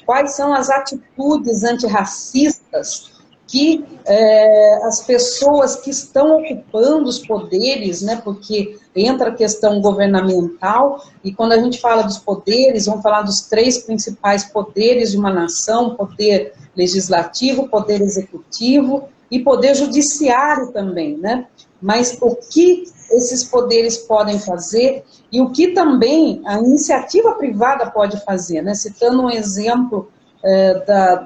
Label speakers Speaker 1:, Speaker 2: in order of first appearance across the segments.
Speaker 1: Quais são as atitudes antirracistas que as pessoas que estão ocupando os poderes, né, porque entra a questão governamental, e quando a gente fala dos poderes, vamos falar dos 3 principais poderes de uma nação: poder legislativo, poder executivo e poder judiciário também, né? Mas o que esses poderes podem fazer e o que também a iniciativa privada pode fazer, né? Citando um exemplo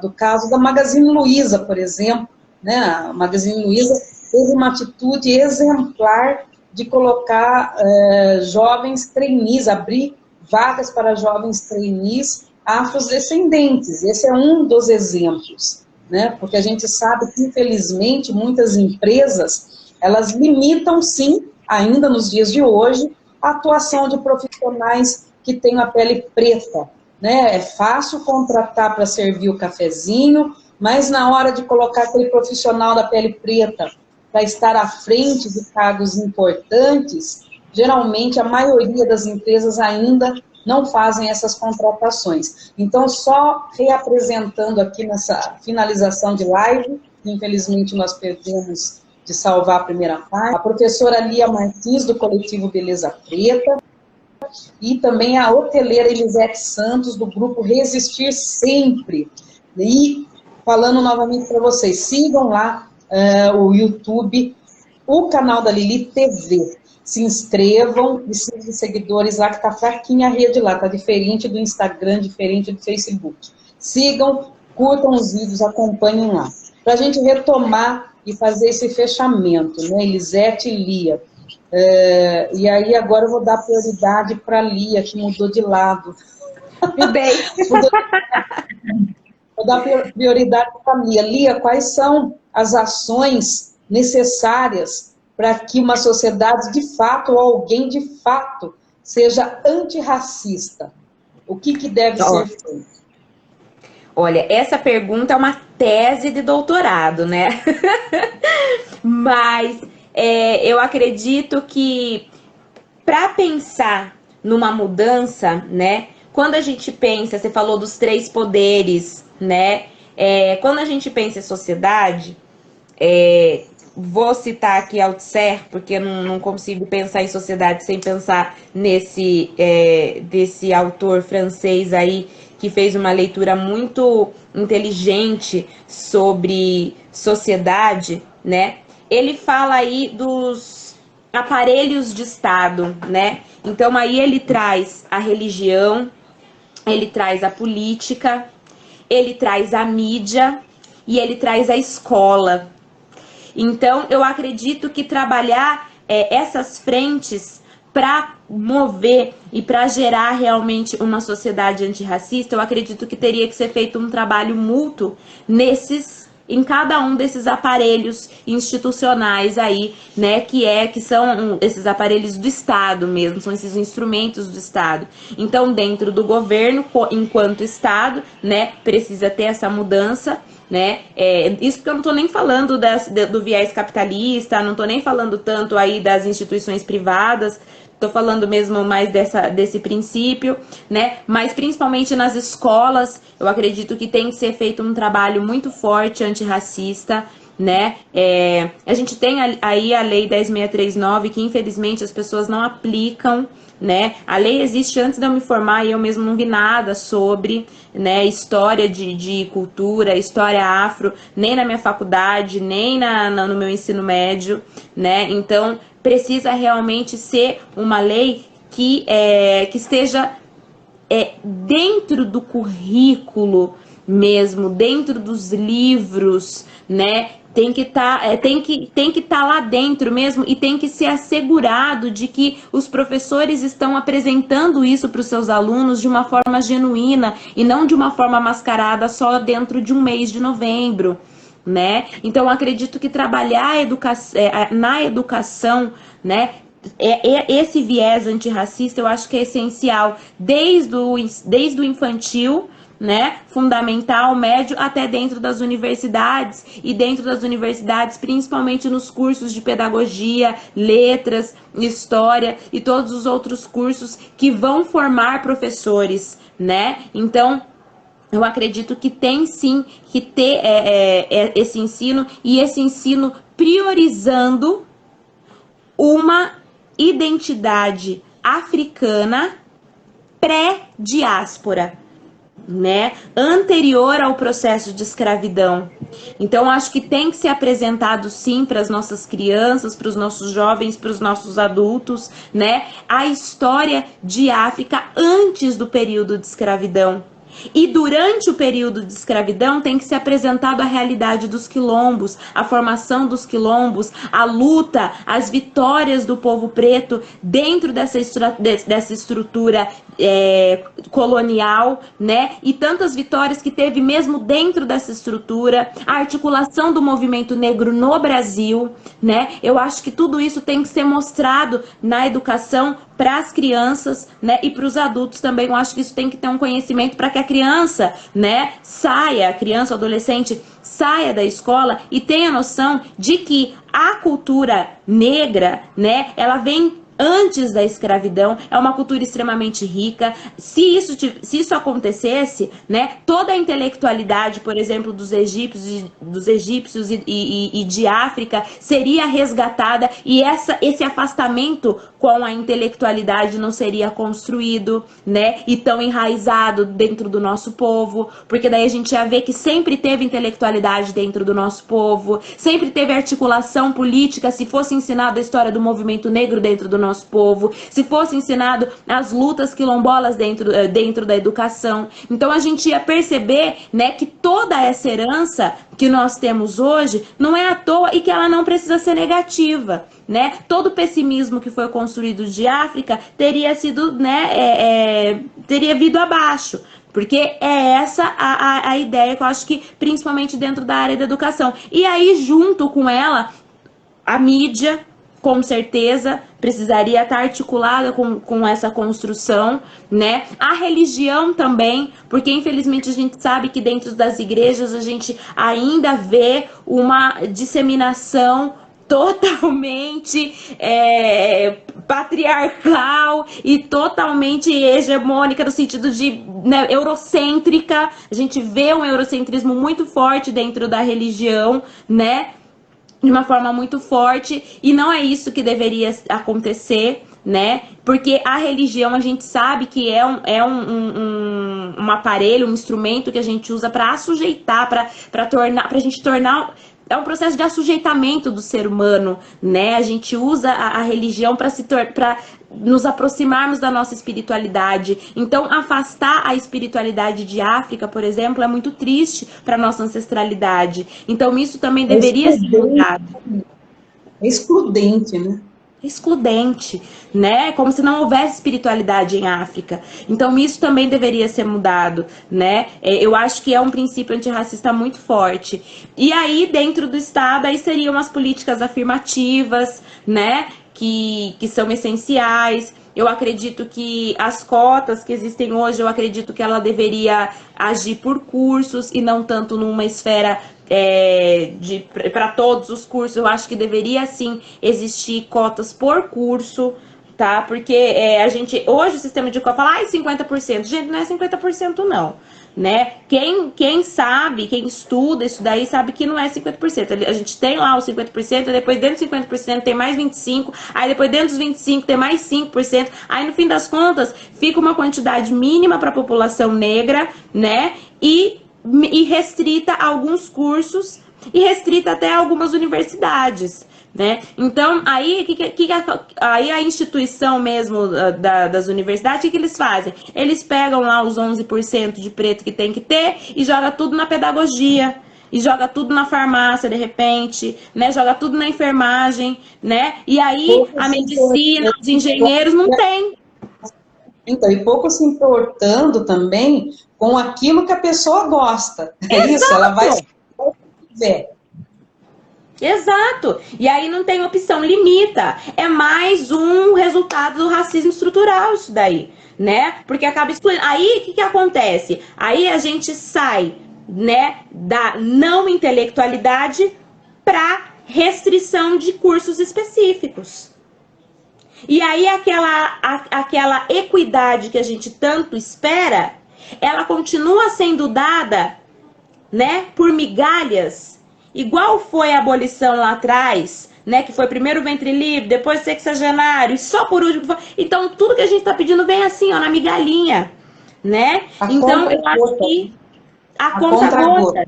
Speaker 1: do caso da Magazine Luiza, por exemplo, né? A Magazine Luiza teve uma atitude exemplar de colocar jovens trainees, abrir vagas para jovens trainees afrodescendentes. Esse é um dos exemplos, né? Porque a gente sabe que, infelizmente, muitas empresas, elas limitam, sim, ainda nos dias de hoje, a atuação de profissionais que têm a pele preta, né? É fácil contratar para servir o cafezinho, mas na hora de colocar aquele profissional da pele preta para estar à frente de cargos importantes, geralmente a maioria das empresas ainda não fazem essas contratações. Então, só reapresentando aqui nessa finalização de live, infelizmente nós perdemos de salvar a primeira parte, a professora Lia Martins, do coletivo Beleza Preta, e também a hoteleira Elisete Santos, do grupo Resistir Sempre. E falando novamente para vocês, sigam lá o YouTube, o canal da Lili TV. Se inscrevam, precisam de seguidores lá, que está fraquinha a rede lá, está diferente do Instagram, diferente do Facebook. Sigam, curtam os vídeos, acompanhem lá. Para a gente retomar e fazer esse fechamento, né, Elisete e Lia. E aí agora eu vou dar prioridade para a Lia, que mudou de lado.
Speaker 2: Mudei.
Speaker 1: Vou dar prioridade para a Lia. Lia, quais são as ações necessárias para que uma sociedade de fato, ou alguém de fato, seja antirracista? O que deve ser feito?
Speaker 2: Olha, essa pergunta é uma tese de doutorado, né? Mas eu acredito que para pensar numa mudança, né? Quando a gente pensa, você falou dos 3 poderes, né? Quando a gente pensa em sociedade, vou citar aqui Althusser, porque eu não consigo pensar em sociedade sem pensar desse autor francês aí, que fez uma leitura muito inteligente sobre sociedade, né? Ele fala aí dos aparelhos de Estado, né? Então aí ele traz a religião, ele traz a política, ele traz a mídia e ele traz a escola. Então eu acredito que trabalhar essas frentes para mover e para gerar realmente uma sociedade antirracista, eu acredito que teria que ser feito um trabalho mútuo em cada um desses aparelhos institucionais aí, né, que são esses aparelhos do Estado mesmo, são esses instrumentos do Estado. Então, dentro do governo, enquanto Estado, né, precisa ter essa mudança, né, isso porque eu não estou nem falando do viés capitalista, não estou nem falando tanto aí das instituições privadas, estou falando mesmo mais desse princípio, né? Mas principalmente nas escolas, eu acredito que tem que ser feito um trabalho muito forte antirracista, né? A gente tem aí a Lei 10.639, que infelizmente as pessoas não aplicam, né? A lei existe antes de eu me formar e eu mesmo não vi nada sobre, né, história de cultura, história afro, nem na minha faculdade, nem no meu ensino médio, né? Então, precisa realmente ser uma lei que esteja dentro do currículo mesmo, dentro dos livros, né? Tem que estar lá dentro mesmo e tem que ser assegurado de que os professores estão apresentando isso para os seus alunos de uma forma genuína e não de uma forma mascarada só dentro de um mês de novembro, né? Então, eu acredito que trabalhar na educação, né? Esse viés antirracista eu acho que é essencial desde o infantil, né, fundamental, médio, até dentro das universidades, e dentro das universidades, principalmente nos cursos de pedagogia, letras, história e todos os outros cursos que vão formar professores, né? Então, eu acredito que tem sim que ter esse ensino, e esse ensino priorizando uma identidade africana pré-diáspora, né, anterior ao processo de escravidão. Então, acho que tem que ser apresentado sim para as nossas crianças, para os nossos jovens, para os nossos adultos, né, a história de África antes do período de escravidão. E durante o período de escravidão tem que ser apresentado a realidade dos quilombos, a formação dos quilombos, a luta, as vitórias do povo preto dentro dessa estrutura colonial, né? E tantas vitórias que teve mesmo dentro dessa estrutura, a articulação do movimento negro no Brasil, né? Eu acho que tudo isso tem que ser mostrado na educação para as crianças, né, e para os adultos também. Eu acho que isso tem que ter um conhecimento para que a criança, né, saia, a criança, o adolescente, saia da escola e tenha noção de que a cultura negra, né, ela vem antes da escravidão, é uma cultura extremamente rica. Se isso acontecesse, né, toda a intelectualidade, por exemplo, dos egípcios e de África seria resgatada, e esse afastamento com a intelectualidade não seria construído, né, e tão enraizado dentro do nosso povo, porque daí a gente ia ver que sempre teve intelectualidade dentro do nosso povo, sempre teve articulação política, se fosse ensinada a história do movimento negro dentro do nosso povo, se fosse ensinado as lutas quilombolas dentro da educação. Então a gente ia perceber, né, que toda essa herança que nós temos hoje não é à toa e que ela não precisa ser negativa, né? Todo o pessimismo que foi construído de África teria sido, né, teria vindo abaixo. Porque é essa a ideia que eu acho que, principalmente dentro da área da educação. E aí, junto com ela, a mídia, com certeza, precisaria estar articulada com essa construção, né? A religião também, porque infelizmente a gente sabe que dentro das igrejas a gente ainda vê uma disseminação totalmente patriarcal e totalmente hegemônica no sentido de, né, eurocêntrica. A gente vê um eurocentrismo muito forte dentro da religião, né? De uma forma muito forte, e não é isso que deveria acontecer, né? Porque a religião, a gente sabe que é um aparelho, um instrumento que a gente usa para assujeitar, para a gente tornar. É um processo de assujeitamento do ser humano, né? A gente usa a religião para nos aproximarmos da nossa espiritualidade. Então, afastar a espiritualidade de África, por exemplo, é muito triste para a nossa ancestralidade. Então, isso também deveria ser mudado.
Speaker 1: É excludente, né?
Speaker 2: Excludente, né? Como se não houvesse espiritualidade em África. Então isso também deveria ser mudado, né? Eu acho que é um princípio antirracista muito forte. E aí, dentro do Estado, aí seriam as políticas afirmativas, né? Que são essenciais. Eu acredito que as cotas que existem hoje, eu acredito que ela deveria agir por cursos e não tanto numa esfera para todos os cursos. Eu acho que deveria sim existir cotas por curso, tá? Porque a gente, hoje o sistema de cota fala, 50%. Gente, não é 50% não, né? Quem sabe, quem estuda isso daí, sabe que não é 50%. A gente tem lá os 50%, depois dentro dos 50% tem mais 25%, aí depois dentro dos 25% tem mais 5%, aí no fim das contas fica uma quantidade mínima para a população negra, né? E restrita a alguns cursos e restrita até a algumas universidades, né? Então, aí, aí a instituição mesmo das universidades, o que eles fazem? Eles pegam lá os 11% de preto que tem que ter e joga tudo na pedagogia, e joga tudo na farmácia, de repente, né? Joga tudo na enfermagem, né? E aí a medicina, os engenheiros não tem.
Speaker 1: Então, e pouco se importando também com aquilo que a pessoa gosta. É
Speaker 2: Exato.
Speaker 1: Isso, ela vai ver.
Speaker 2: Exato. E aí não tem opção, limita. É mais um resultado do racismo estrutural isso daí, né? Porque acaba excluindo. Aí o que acontece? Aí a gente sai, né, da não intelectualidade para restrição de cursos específicos. E aí aquela equidade que a gente tanto espera, ela continua sendo dada, né, por migalhas, igual foi a abolição lá atrás, né, que foi primeiro o ventre livre, depois o sexagenário, e só por último. Então, tudo que a gente está pedindo vem assim, ó, na migalhinha, né? Então, eu acho que a conta-gota.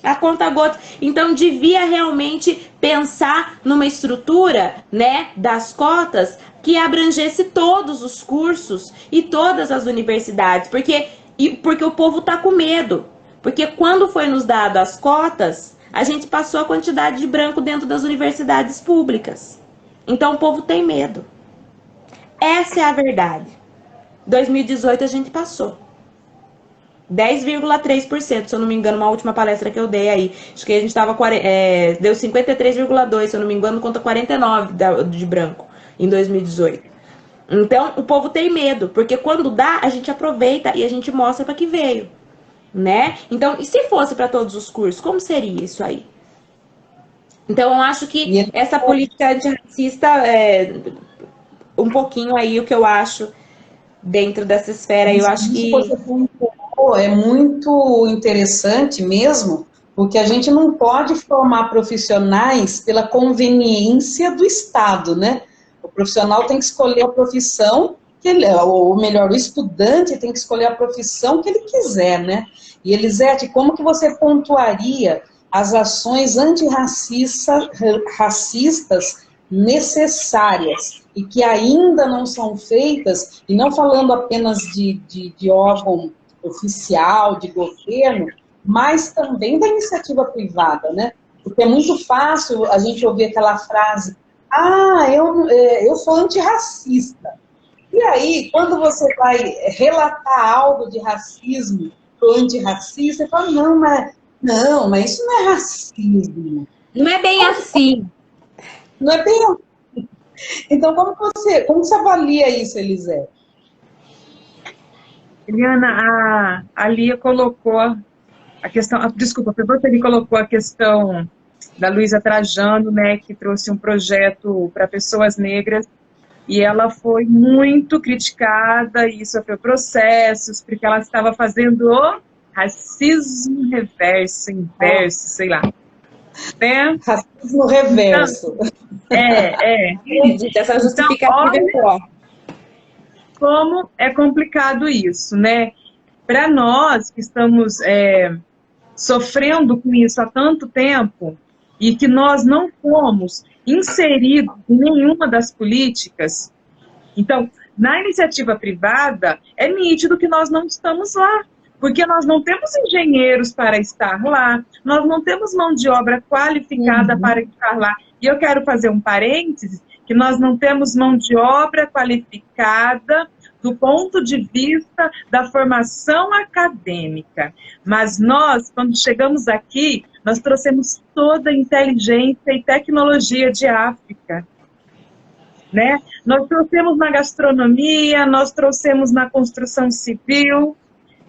Speaker 2: A conta-gota. Então, devia realmente pensar numa estrutura, né, das cotas que abrangesse todos os cursos e todas as universidades, porque o povo está com medo. Porque quando foi nos dado as cotas, a gente passou a quantidade de branco dentro das universidades públicas. Então, o povo tem medo. Essa é a verdade. 2018 a gente passou. 10,3%, se eu não me engano, uma última palestra que eu dei aí. Acho que a gente estava... deu 53,2%, se eu não me engano, conta 49% de branco em 2018. Então, o povo tem medo, porque quando dá, a gente aproveita e a gente mostra para que veio, né? Então, e se fosse para todos os cursos, como seria isso aí? Então, eu acho que essa política antirracista é um pouquinho aí o que eu acho dentro dessa esfera. Eu acho que
Speaker 1: é muito interessante mesmo, porque a gente não pode formar profissionais pela conveniência do Estado, né? O profissional tem que escolher a profissão que ele, ou melhor, o estudante tem que escolher a profissão que ele quiser, né? E Elisete, como que você pontuaria as ações antirracistas necessárias e que ainda não são feitas, e não falando apenas de órgão oficial, de governo, mas também da iniciativa privada, né? Porque é muito fácil a gente ouvir aquela frase, eu sou antirracista. E aí, quando você vai relatar algo de racismo ou antirracista, você fala, não, mas isso não é racismo.
Speaker 2: Não é bem assim.
Speaker 1: Não é bem assim. Então, como você avalia isso, Elisete?
Speaker 3: Eliana, a Lia colocou a questão, desculpa, foi você que colocou a questão da Luísa Trajano, né, que trouxe um projeto para pessoas negras, e ela foi muito criticada e sofreu processos, porque ela estava fazendo o racismo reverso, inverso, sei lá. Né?
Speaker 1: Racismo reverso.
Speaker 3: Então,
Speaker 2: essa justificativa é forte.
Speaker 3: Como é complicado isso, né? Para nós que estamos sofrendo com isso há tanto tempo e que nós não fomos inseridos em nenhuma das políticas, então, na iniciativa privada, é nítido que nós não estamos lá, porque nós não temos engenheiros para estar lá, nós não temos mão de obra qualificada para estar lá. E eu quero fazer um parênteses, que nós não temos mão de obra qualificada do ponto de vista da formação acadêmica. Mas nós, quando chegamos aqui, nós trouxemos toda a inteligência e tecnologia de África. Né? Nós trouxemos na gastronomia, nós trouxemos na construção civil.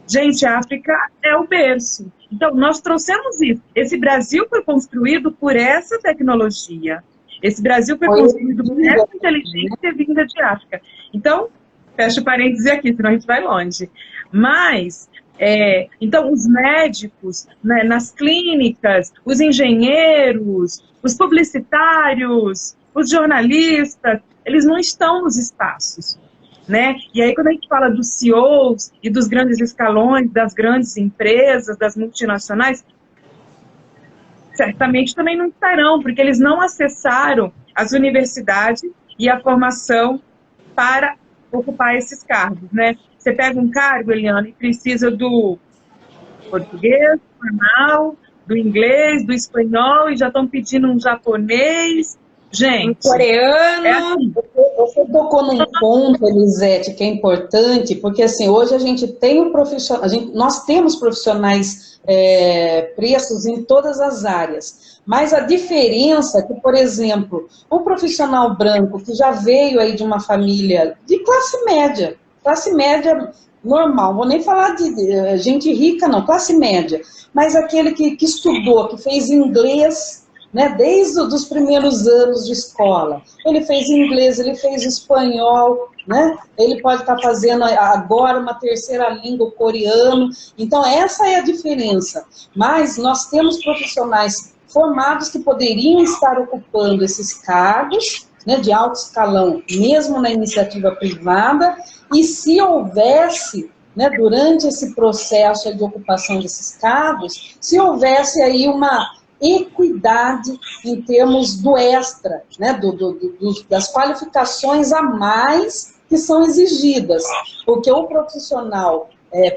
Speaker 3: Gente, a África é o berço. Então, nós trouxemos isso. Esse Brasil foi construído por essa tecnologia. Esse Brasil foi construído por essa inteligência vinda de África. Então, fecha o parêntese aqui, senão a gente vai longe. Mas, então, os médicos, né, nas clínicas, os engenheiros, os publicitários, os jornalistas, eles não estão nos espaços. Né? E aí, quando a gente fala dos CEOs e dos grandes escalões, das grandes empresas, das multinacionais, certamente também não estarão, porque eles não acessaram as universidades e a formação para ocupar esses cargos, né? Você pega um cargo, Eliana, e precisa do português, formal, do inglês, do espanhol, e já estão pedindo um japonês, gente.
Speaker 2: Um coreano.
Speaker 3: Assim.
Speaker 1: Você tocou num ponto, Elisete, que é importante, porque assim, hoje a gente tem um profissional, nós temos profissionais preços em todas as áreas, mas a diferença é que, por exemplo, o profissional branco que já veio aí de uma família de classe média normal, vou nem falar de gente rica não, classe média, mas aquele que estudou, que fez inglês né, desde os primeiros anos de escola. Ele fez inglês, ele fez espanhol, né? Ele pode estar fazendo agora uma terceira língua, o coreano. Então, essa é a diferença. Mas nós temos profissionais formados que poderiam estar ocupando esses cargos, né, de alto escalão, mesmo na iniciativa privada, e se houvesse, né, durante esse processo de ocupação desses cargos, se houvesse aí uma equidade em termos do extra, né, das qualificações a mais que são exigidas, porque o profissional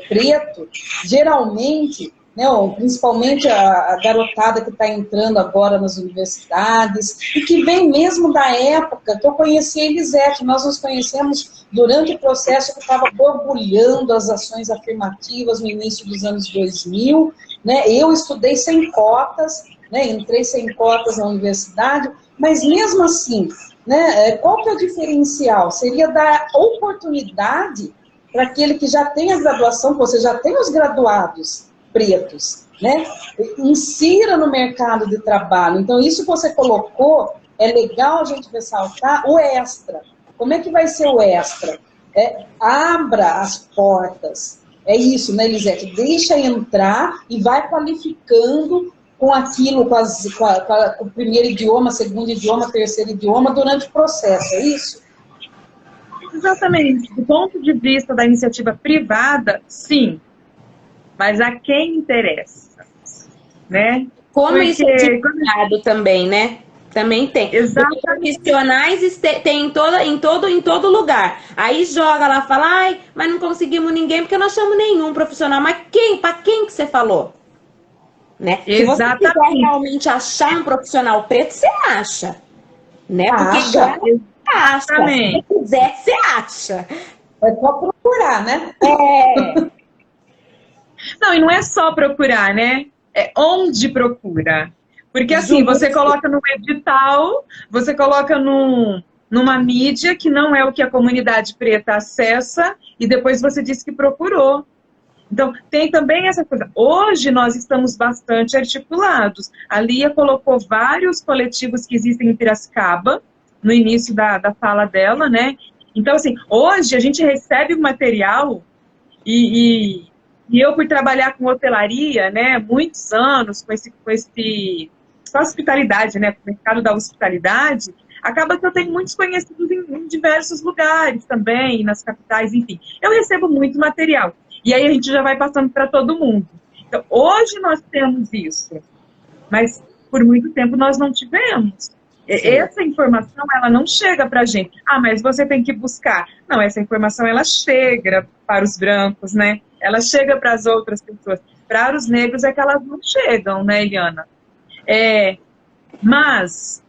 Speaker 1: preto, geralmente, né, principalmente a garotada que está entrando agora nas universidades, e que vem mesmo da época que eu conheci a Elisete, nós nos conhecemos durante o processo que estava borbulhando as ações afirmativas no início dos anos 2000, né, eu estudei sem cotas, né, entrei sem cotas na universidade, mas mesmo assim, né, qual que é o diferencial? Seria dar oportunidade para aquele que já tem a graduação, você já tem os graduados pretos, né? Insira no mercado de trabalho. Então, isso que você colocou, é legal a gente ressaltar o extra. Como é que vai ser o extra? Abra as portas. É isso, né, Elisete? Deixa entrar e vai qualificando com aquilo, com o primeiro idioma, segundo idioma, terceiro idioma, durante o processo, é isso?
Speaker 3: Exatamente. Do ponto de vista da iniciativa privada, sim. Mas a quem interessa, né?
Speaker 2: Como
Speaker 3: porque...
Speaker 2: isso é divulgado também, né? Também tem.
Speaker 3: Exatamente.
Speaker 2: Profissionais tem em todo lugar. Aí joga lá, fala, ai, mas não conseguimos ninguém porque não achamos nenhum profissional. Mas para quem que você falou? Né? Se você quiser realmente achar um profissional preto, você acha. Né? Porque acha. Se quiser, você acha.
Speaker 1: É só procurar, né?
Speaker 3: Não, e não é só procurar, né? É onde procura. Porque assim, você coloca no edital, você coloca numa mídia que não é o que a comunidade preta acessa, e depois você diz que procurou. Então, tem também essa coisa. Hoje nós estamos bastante articulados. A Lia colocou vários coletivos que existem em Piracicaba, no início da fala dela, né? Então, assim, hoje a gente recebe o material e eu fui trabalhar com hotelaria, né, muitos anos, com a hospitalidade, né, com o mercado da hospitalidade, acaba que eu tenho muitos conhecidos em diversos lugares também, nas capitais, enfim. Eu recebo muito material. E aí a gente já vai passando para todo mundo. Então, hoje nós temos isso, mas por muito tempo nós não tivemos. Sim. Essa informação, ela não chega para a gente. Ah, mas você tem que buscar. Não, essa informação, ela chega para os brancos, né? Ela chega para as outras pessoas. Para os negros é que elas não chegam, né, Eliana? Mas,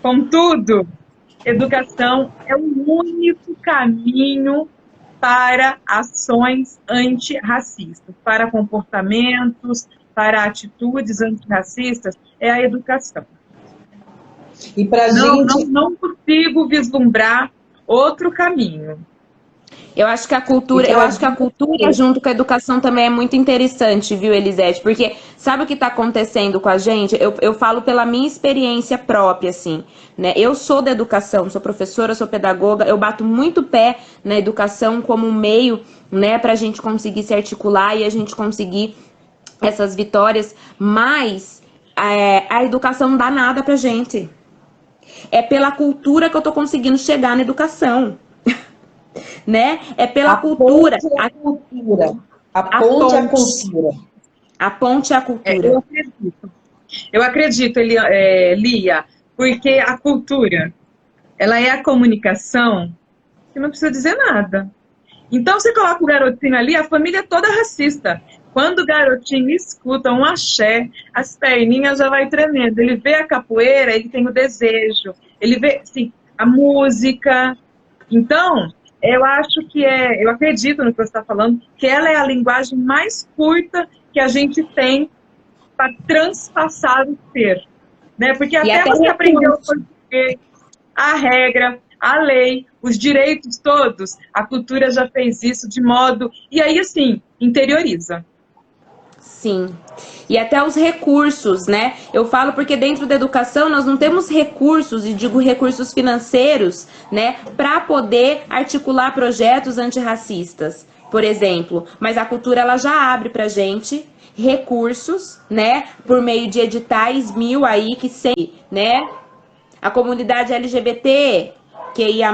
Speaker 3: contudo, educação é o único caminho para ações antirracistas, para comportamentos, para atitudes antirracistas, é a educação.
Speaker 1: E pra gente...
Speaker 3: não consigo vislumbrar outro caminho.
Speaker 2: Eu acho que a cultura, junto com a educação também é muito interessante, viu, Elisete? Porque sabe o que está acontecendo com a gente? Eu falo pela minha experiência própria, assim, né? Eu sou da educação, sou professora, sou pedagoga, eu bato muito pé na educação como um meio, né, para a gente conseguir se articular e a gente conseguir essas vitórias, mas a educação não dá nada pra gente. É pela cultura que eu tô conseguindo chegar na educação. Né? É pela cultura.
Speaker 1: A cultura. A ponte é a cultura.
Speaker 2: A ponte é a cultura.
Speaker 3: Eu acredito, Lia, porque a cultura, ela é a comunicação que não precisa dizer nada. Então, você coloca o garotinho ali, a família é toda racista. Quando o garotinho escuta um axé, as perninhas já vai tremendo. Ele vê a capoeira, ele tem o desejo. Ele vê, assim, a música. Então, eu acredito no que você está falando, que ela é a linguagem mais curta que a gente tem para transpassar o ser. Né? Porque até você aprendeu o português, a regra, a lei, os direitos todos, a cultura já fez isso de modo... E aí, assim, interioriza.
Speaker 2: Sim. E até os recursos, né? Eu falo porque dentro da educação nós não temos recursos, e digo recursos financeiros, né, para poder articular projetos antirracistas, por exemplo. Mas a cultura ela já abre pra gente recursos, né, por meio de editais mil aí que sempre, né, a comunidade LGBT, QIA+,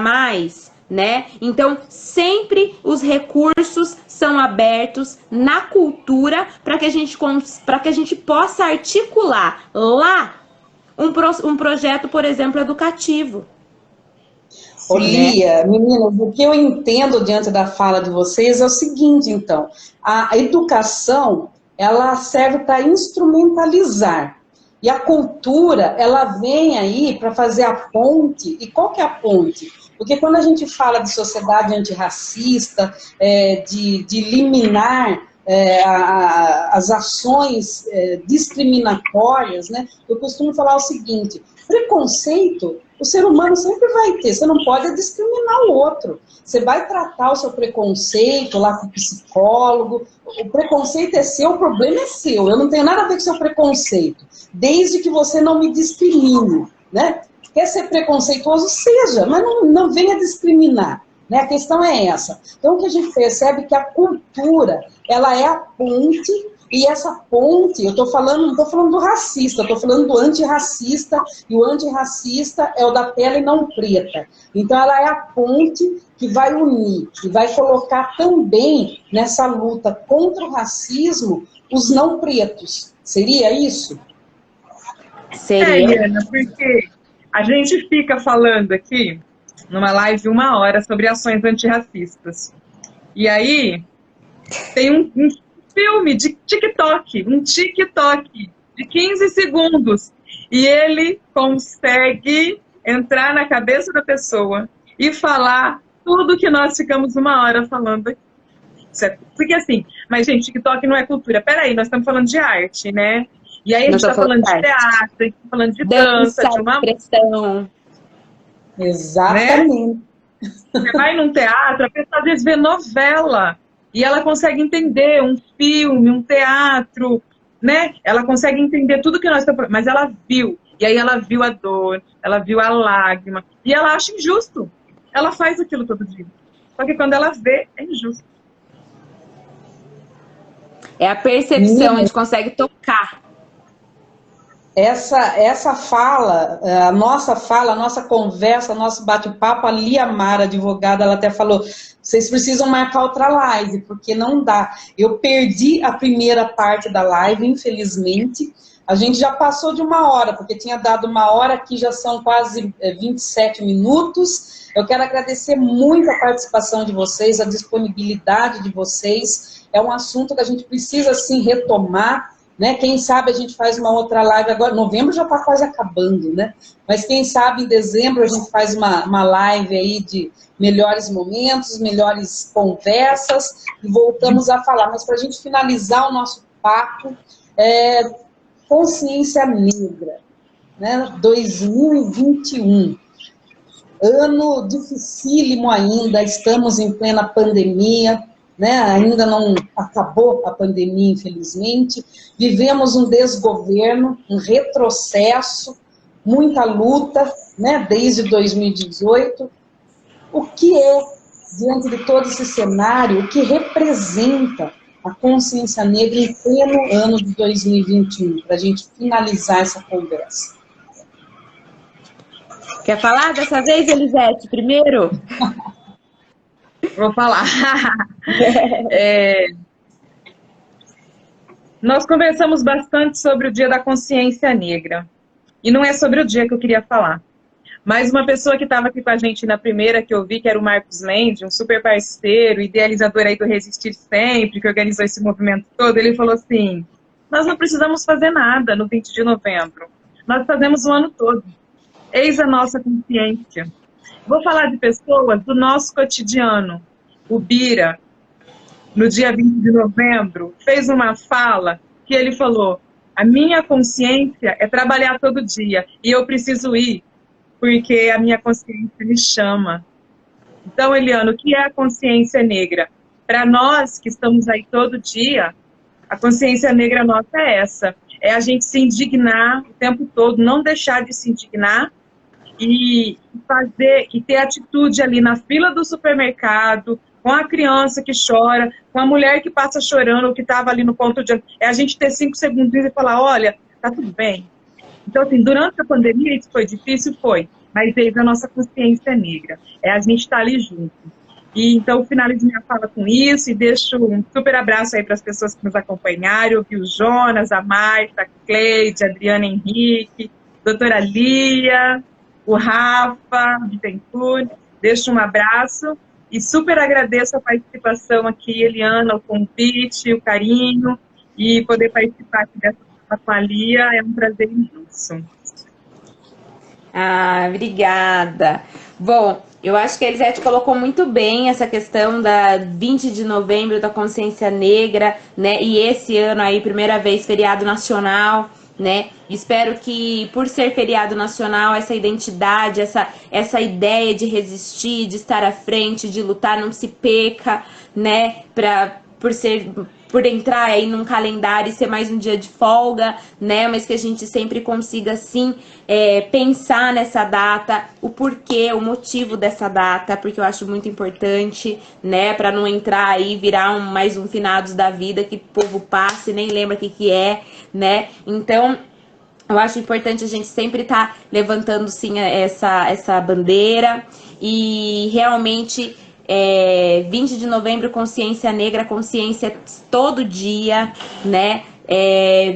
Speaker 2: né? Então, sempre os recursos são abertos na cultura para que a gente possa articular lá um projeto, por exemplo, educativo.
Speaker 1: Lia, meninas, o que eu entendo diante da fala de vocês é o seguinte, então, a educação, ela serve para instrumentalizar, e a cultura, ela vem aí para fazer a ponte, e qual que é a ponte? Porque quando a gente fala de sociedade antirracista, de eliminar as ações discriminatórias, né, eu costumo falar o seguinte, preconceito, o ser humano sempre vai ter, você não pode discriminar o outro. Você vai tratar o seu preconceito lá com o psicólogo, o preconceito é seu, o problema é seu, eu não tenho nada a ver com o seu preconceito, desde que você não me discrimine, né? Quer ser preconceituoso, seja, mas não venha discriminar, né? A questão é essa. Então, o que a gente percebe é que a cultura, ela é a ponte. E essa ponte, não estou falando do racista, estou falando do antirracista, e o antirracista é o da pele não preta. Então, ela é a ponte que vai unir, e vai colocar também nessa luta contra o racismo os não pretos. Seria isso?
Speaker 2: Seria.
Speaker 3: Eliana, porque a gente fica falando aqui, numa live 1 hora, sobre ações antirracistas. E aí, tem um filme de TikTok, um TikTok de 15 segundos. E ele consegue entrar na cabeça da pessoa e falar tudo que nós ficamos 1 hora falando aqui. Porque assim, mas gente, TikTok não é cultura. Peraí, nós estamos falando de arte, né? E aí a gente está falando de teatro, a gente está falando de dança, de uma
Speaker 2: expressão.
Speaker 1: Exatamente.
Speaker 3: Né? Você vai num teatro, a pessoa às vezes vê novela. E ela consegue entender um filme, um teatro, né? Ela consegue entender tudo que nós estamos... Mas ela viu. E aí ela viu a dor, ela viu a lágrima. E ela acha injusto. Ela faz aquilo todo dia. Só que quando ela vê, é injusto.
Speaker 2: É a percepção, a gente consegue tocar.
Speaker 1: Essa fala, a nossa conversa, nosso bate-papo, a Lia Mara, advogada, ela até falou, vocês precisam marcar outra live, porque não dá. Eu perdi a primeira parte da live, infelizmente. A gente já passou de 1 hora, porque tinha dado 1 hora, aqui já são quase 27 minutos. Eu quero agradecer muito a participação de vocês, a disponibilidade de vocês. É um assunto que a gente precisa, sim, retomar. Né? Quem sabe a gente faz uma outra live agora, novembro já está quase acabando, né? Mas quem sabe em dezembro a gente faz uma live aí de melhores momentos, melhores conversas, e voltamos a falar. Mas para a gente finalizar o nosso papo, consciência negra, né? 2021, ano dificílimo ainda, estamos em plena pandemia, né? Ainda não acabou a pandemia, infelizmente. Vivemos um desgoverno, um retrocesso, muita luta, né? Desde 2018. O que é, diante de todo esse cenário, o que representa a consciência negra em pleno ano de 2021, para a gente finalizar essa conversa?
Speaker 2: Quer falar dessa vez, Elisete, primeiro?
Speaker 3: Vou falar. Nós conversamos bastante sobre o Dia da Consciência Negra. E não é sobre o dia que eu queria falar. Mas uma pessoa que estava aqui com a gente na primeira que eu vi, que era o Marcos Lende, um super parceiro, idealizador aí do Resistir Sempre, que organizou esse movimento todo, ele falou assim, nós não precisamos fazer nada no 20 de novembro. Nós fazemos o ano todo. Eis a nossa consciência. Vou falar de pessoas do nosso cotidiano. O Bira, no dia 20 de novembro, fez uma fala que ele falou, a minha consciência é trabalhar todo dia e eu preciso ir porque a minha consciência me chama. Então, Eliana, o que é a consciência negra? Para nós que estamos aí todo dia, A consciência negra nossa é essa. É a gente se indignar o tempo todo, não deixar de se indignar e fazer e ter atitude ali na fila do supermercado, com a criança que chora, com a mulher que passa chorando, ou que estava ali no ponto de... É a gente ter 5 segundos e falar, olha, tá tudo bem. Então, assim, durante a pandemia isso foi difícil, foi, mas veio a nossa consciência negra. É a gente estar ali junto. E então, finalizo minha fala com isso e deixo um super abraço aí para as pessoas que nos acompanharam. Eu vi o Jonas, a Marta, a Cleide, a Adriana Henrique, a doutora Lia, o Rafa, Bittencourt. Deixo um abraço e super agradeço a participação aqui, Eliana, o convite, o carinho e poder participar aqui dessa com a Lia. É um prazer imenso.
Speaker 2: Ah, obrigada. Bom, eu acho que a Elisete colocou muito bem essa questão da 20 de novembro da consciência negra, né? E esse ano aí, primeira vez, feriado nacional, né? Espero que, por ser feriado nacional, essa identidade, essa ideia de resistir, de estar à frente, de lutar, não se perca, né? Por entrar aí num calendário e ser mais um dia de folga, né? Mas que a gente sempre consiga, sim, pensar nessa data, o porquê, o motivo dessa data, porque eu acho muito importante, né? Para não entrar aí, virar mais um finados da vida, que o povo passa e nem lembra o que é, né? Então, eu acho importante a gente sempre estar levantando, sim, essa bandeira e realmente... 20 de novembro, consciência negra, consciência todo dia, né?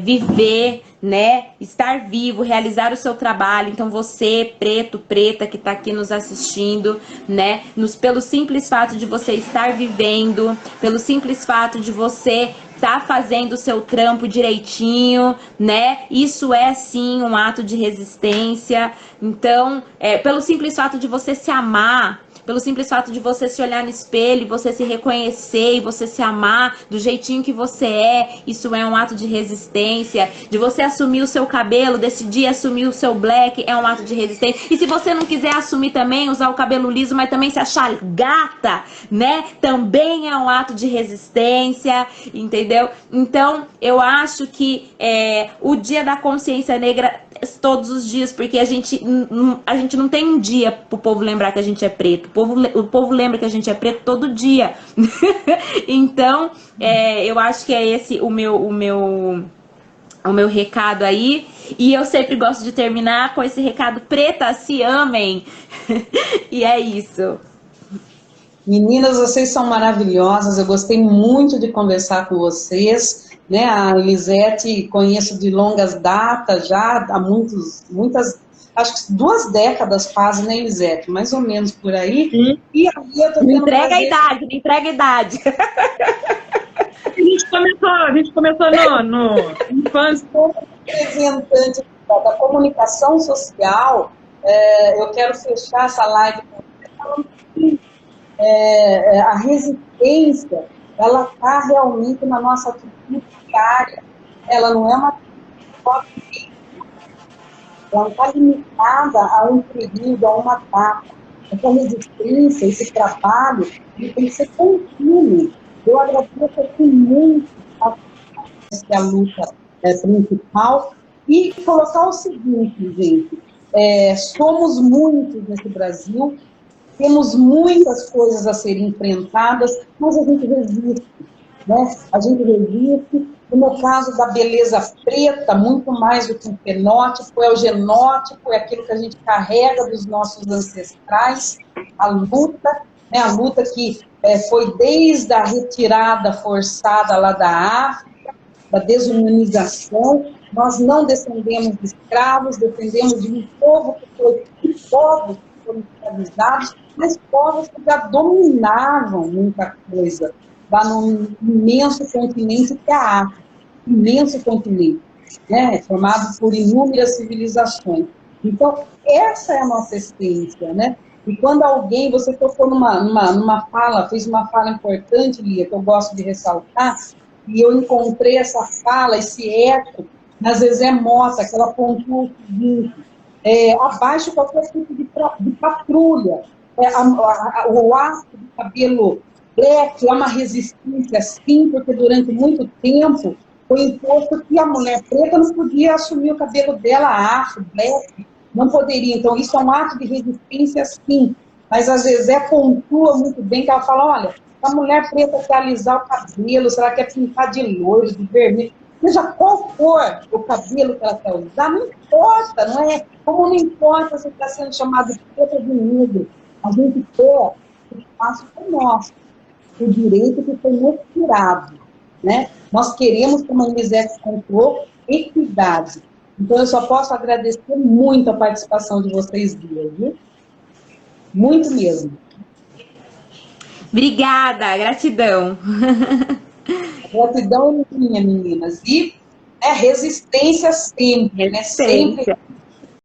Speaker 2: Viver, né? Estar vivo, realizar o seu trabalho. Então você, preto, preta, que está aqui nos assistindo, né? Pelo simples fato de você estar vivendo, pelo simples fato de você tá fazendo o seu trampo direitinho, né? Isso é sim um ato de resistência. Então, pelo simples fato de você se amar, pelo simples fato de você se olhar no espelho, você se reconhecer e você se amar do jeitinho que você é, isso é um ato de resistência. De você assumir o seu cabelo, decidir assumir o seu black, é um ato de resistência. E se você não quiser assumir também, usar o cabelo liso, mas também se achar gata, né? Também é um ato de resistência, entendeu? Então, eu acho que o Dia da Consciência Negra todos os dias, porque a gente não tem um dia pro povo lembrar que a gente é preto. O povo lembra que a gente é preto todo dia. Então, eu acho que é esse o meu recado aí. E eu sempre gosto de terminar com esse recado: preta, se amem. E é isso.
Speaker 1: Meninas, vocês são maravilhosas, eu gostei muito de conversar com vocês, né? A Elisete conheço de longas datas já, há muitas, acho que 2 décadas quase, né, Elisete? Mais ou menos por aí. E aí eu tô
Speaker 2: me entrega a idade, me entrega a idade.
Speaker 3: A gente começou no infância.
Speaker 1: Como representante da comunicação social, eu quero fechar essa live com você falando que a resistência, ela está realmente na nossa atitude diária. Ela não é uma atitude, ela não está limitada a um período, a uma data. Essa resistência, esse trabalho, ele tem que ser contínuo. Eu agradeço aqui muito a luta principal e colocar o seguinte, gente, somos muitos nesse Brasil, temos muitas coisas a serem enfrentadas, mas a gente resiste, né? A gente resiste. No meu caso da beleza preta, muito mais do que um fenótipo, é o genótipo, é aquilo que a gente carrega dos nossos ancestrais, a luta, né? A luta que foi desde a retirada forçada lá da África, da desumanização. Nós não descendemos de escravos, descendemos de um povo que foi, povos que foram escravizados, mas povos que já dominavam muita coisa lá no imenso continente que é a África, imenso continente, né, formado por inúmeras civilizações. Então, essa é a nossa essência, né? E quando alguém, você tocou numa fala, fez uma fala importante, Lia, que eu gosto de ressaltar, e eu encontrei essa fala, esse eco, na Zezé Mota, que ela pontuou o seguinte: abaixo qualquer tipo de patrulha, o aço do cabelo black é uma resistência, sim, porque durante muito tempo foi imposto que a mulher preta não podia assumir o cabelo dela afro, black, não poderia. Então, isso é um ato de resistência, sim. Mas a Zezé pontua muito bem, que ela fala, olha, a mulher preta quer alisar o cabelo, se ela quer pintar de loiro, de vermelho, seja qual for o cabelo que ela quer usar, não importa, não é? Como não importa se está sendo chamado de preta ou de negro, a gente quer o espaço que é nosso, o direito que foi nos tirado, né? Nós queremos, como a Elisete contou, equidade. Então, eu só posso agradecer muito a participação de vocês duas, viu? Muito mesmo.
Speaker 2: Obrigada, gratidão.
Speaker 1: Gratidão é minha, meninas. E resistência sempre, né? Sempre